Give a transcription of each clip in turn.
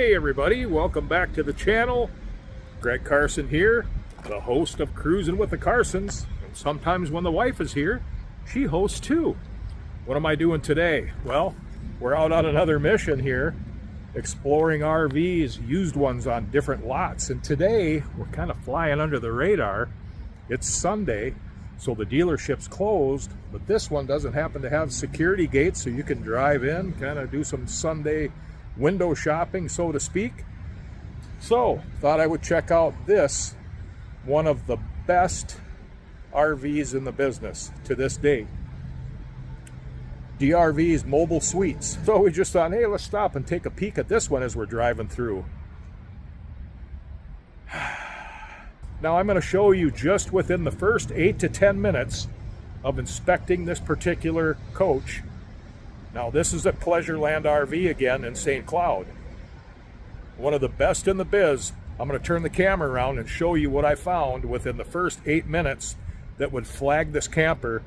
Hey everybody, welcome back to the channel. Greg Carson here, the host of Cruising with the Carsons. And sometimes when the wife is here, she hosts too. What am I doing today? Well, we're out on another mission here, exploring RVs, used ones on different lots. And today, we're kind of flying under the radar. It's Sunday, so the dealership's closed, but this one doesn't happen to have security gates, so you can drive in, kind of do some Sunday window shopping, so to speak. So thought I would check out this, one of the best RVs in the business to this date, DRV's Mobile Suites. So we just thought, hey, let's stop and take a peek at this one as we're driving through. Now I'm going to show you just within the first 8 to 10 minutes of inspecting this particular coach. Now this is at Pleasureland RV again in St. Cloud. One of the best in the biz. I'm going to turn the camera around and show you what I found within the first 8 minutes that would flag this camper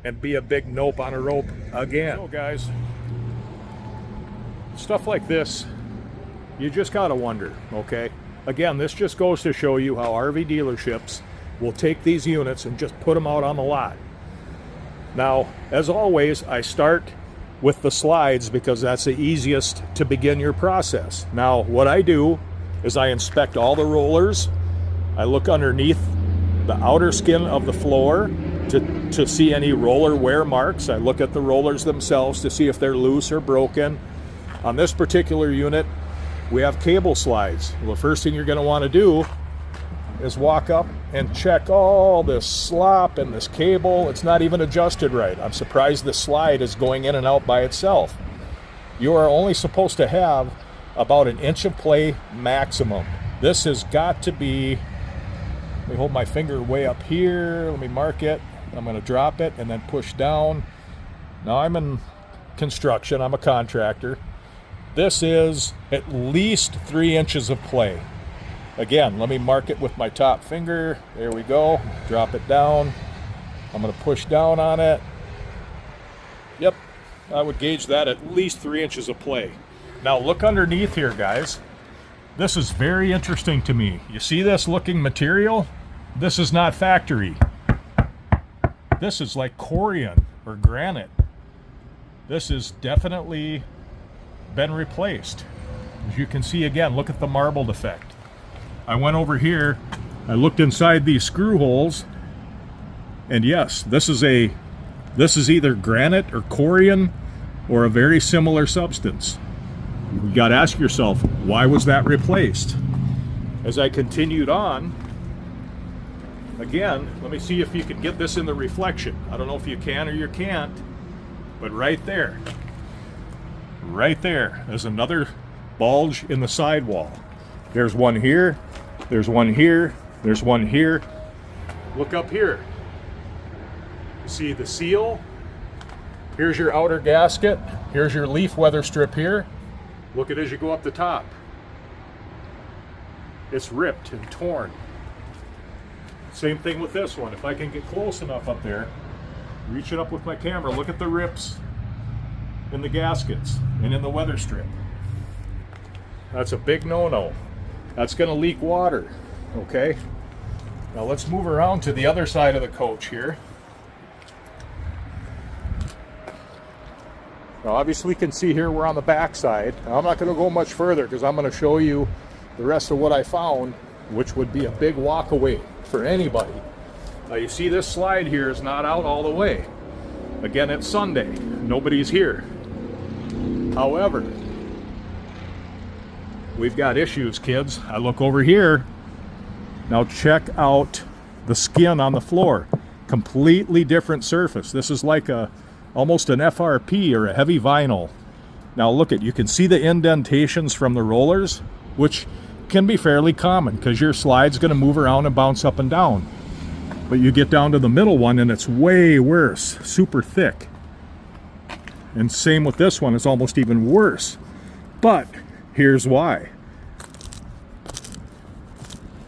and be a big nope on a rope again. So guys, stuff like this, you just got to wonder, okay? Again, this just goes to show you how RV dealerships will take these units and just put them out on the lot. Now, as always, I start with the slides because that's the easiest to begin your process. Now, what I do is I inspect all the rollers. I look underneath the outer skin of the floor to see any roller wear marks. I look at the rollers themselves to see if they're loose or broken. On this particular unit, we have cable slides. Well, the first thing you're going to want to do is walk up and check all this slop and this cable. It's not even adjusted right. I'm surprised the slide is going in and out by itself. You are only supposed to have about 1 inch of play maximum. This has got to be, let me hold my finger way up here, let me mark it. I'm going to drop it and then push down. Now I'm in construction, I'm a contractor. This is at least 3 inches of play. Again, let me mark it with my top finger. There we go. Drop it down. I'm going to push down on it. Yep, I would gauge that at least 3 inches of play. Now look underneath here, guys. This is very interesting to me. You see this looking material? This is not factory. This is like corian or granite. This has definitely been replaced. As you can see, again, look at the marbled effect. I went over here, I looked inside these screw holes, and yes, this is either granite or corian or a very similar substance. You got to ask yourself, why was that replaced? As I continued on, again, let me see if you can get this in the reflection. I don't know if you can or you can't, but right there is another bulge in the sidewall. There's one here, there's one here, there's one here. Look up here. See the seal? Here's your outer gasket. Here's your leaf weather strip here. Look at it as you go up the top. It's ripped and torn. Same thing with this one. If I can get close enough up there, reach it up with my camera, look at the rips in the gaskets and in the weather strip. That's a big no-no. That's going to leak water, okay? Now let's move around to the other side of the coach here. Now obviously you can see here we're on the back side. Now, I'm not going to go much further because I'm going to show you the rest of what I found, which would be a big walk away for anybody. Now you see this slide here is not out all the way. Again, it's Sunday. Nobody's here. However, we've got issues, kids. I look over here. Now check out the skin on the floor. Completely different surface. This is like almost an FRP or a heavy vinyl. Now look at, you can see the indentations from the rollers, which can be fairly common because your slide's going to move around and bounce up and down. But you get down to the middle one and it's way worse, super thick. And same with this one, it's almost even worse. But here's why.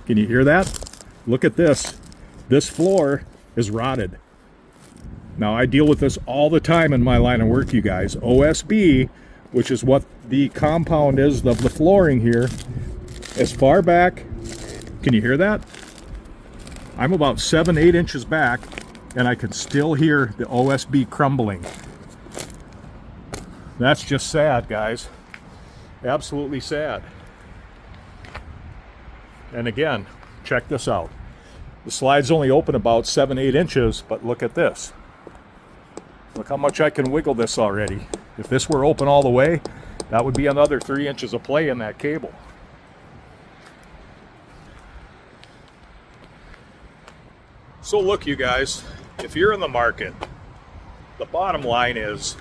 Can you hear that? Look at this. This floor is rotted. Now I deal with this all the time in my line of work, you guys. OSB which is what the compound is of the flooring here, as far back, can you hear that? I'm about 7-8 inches back, and I can still hear the OSB crumbling. That's just sad, guys. Absolutely sad. And again, check this out. The slide's only open about 7-8 inches, but look at this. Look how much I can wiggle this already. If this were open all the way, that would be another 3 inches of play in that cable. So look, you guys, if you're in the market, the bottom line is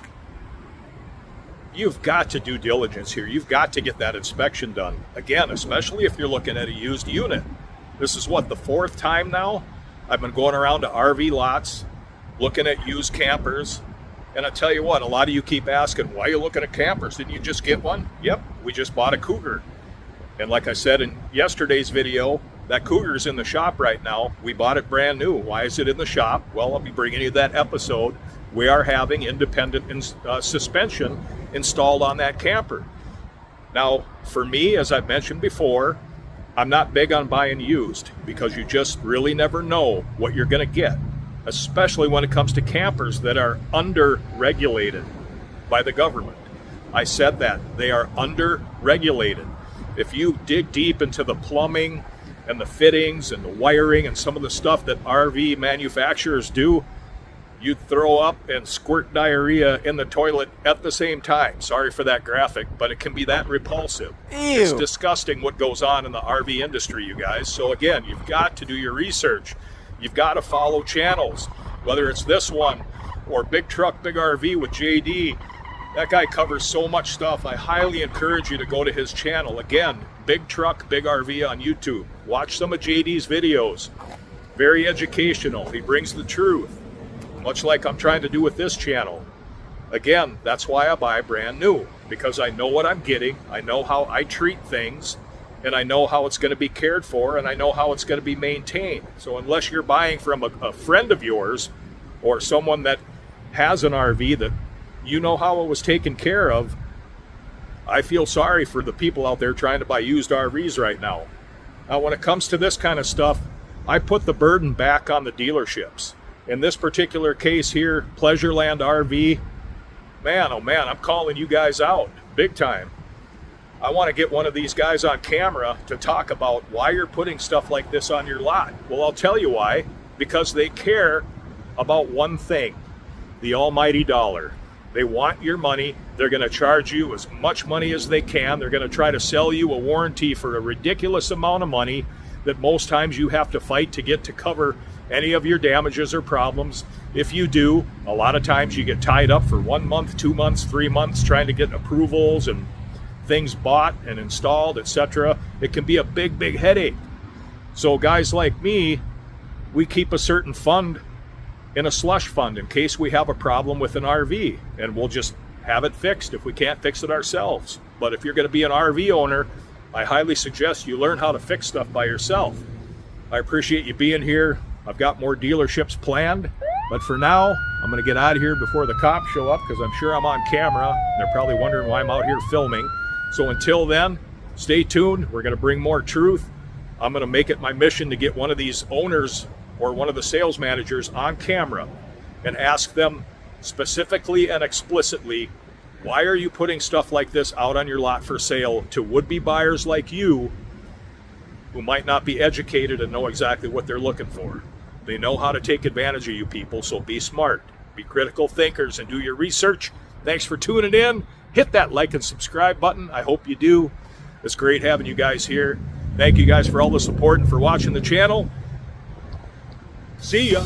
you've got to do diligence here. You've got to get that inspection done. Again, especially if you're looking at a used unit. This is what, the 4th time now? I've been going around to RV lots, looking at used campers. And I tell you what, a lot of you keep asking, why are you looking at campers? Didn't you just get one? Yep, we just bought a Cougar. And like I said in yesterday's video, that Cougar's in the shop right now. We bought it brand new. Why is it in the shop? Well, I'll be bringing you that episode. We are having independent suspension installed on that camper. Now, for me, as I've mentioned before, I'm not big on buying used because you just really never know what you're going to get, especially when it comes to campers that are under-regulated by the government. I said that. They are under-regulated. If you dig deep into the plumbing and the fittings and the wiring and some of the stuff that RV manufacturers do, you throw up and squirt diarrhea in the toilet at the same time. Sorry for that graphic, but it can be that repulsive. Ew. It's disgusting what goes on in the RV industry, you guys. So again, you've got to do your research. You've got to follow channels, whether it's this one or Big Truck, Big RV with JD. That guy covers so much stuff. I highly encourage you to go to his channel. Again, Big Truck, Big RV on YouTube. Watch some of JD's videos. Very educational. He brings the truth, much like I'm trying to do with this channel. Again, that's why I buy brand new, because I know what I'm getting. I know how I treat things, and I know how it's going to be cared for, and I know how it's going to be maintained. So unless you're buying from a friend of yours or someone that has an RV that you know how it was taken care of, I feel sorry for the people out there trying to buy used RVs right now. Now, when it comes to this kind of stuff, I put the burden back on the dealerships. In this particular case here, Pleasureland RV, man, oh man, I'm calling you guys out big time. I want to get one of these guys on camera to talk about why you're putting stuff like this on your lot. Well, I'll tell you why. Because they care about one thing, the almighty dollar. They want your money. They're going to charge you as much money as they can. They're going to try to sell you a warranty for a ridiculous amount of money that most times you have to fight to get to cover any of your damages or problems. If you do, a lot of times you get tied up for 1 month, 2 months, 3 months trying to get approvals and things bought and installed, etc. It can be a big, big headache. So guys like me, we keep a certain fund in a slush fund in case we have a problem with an RV, and we'll just have it fixed if we can't fix it ourselves. But if you're going to be an RV owner, I highly suggest you learn how to fix stuff by yourself. I appreciate you being here. I've got more dealerships planned, but for now, I'm going to get out of here before the cops show up because I'm sure I'm on camera. They're probably wondering why I'm out here filming. So until then, stay tuned. We're going to bring more truth. I'm going to make it my mission to get one of these owners or one of the sales managers on camera and ask them specifically and explicitly, why are you putting stuff like this out on your lot for sale to would-be buyers like you who might not be educated and know exactly what they're looking for? They know how to take advantage of you people, so be smart, be critical thinkers, and do your research. Thanks for tuning in. Hit that like and subscribe button. I hope you do. It's great having you guys here. Thank you guys for all the support and for watching the channel. See ya.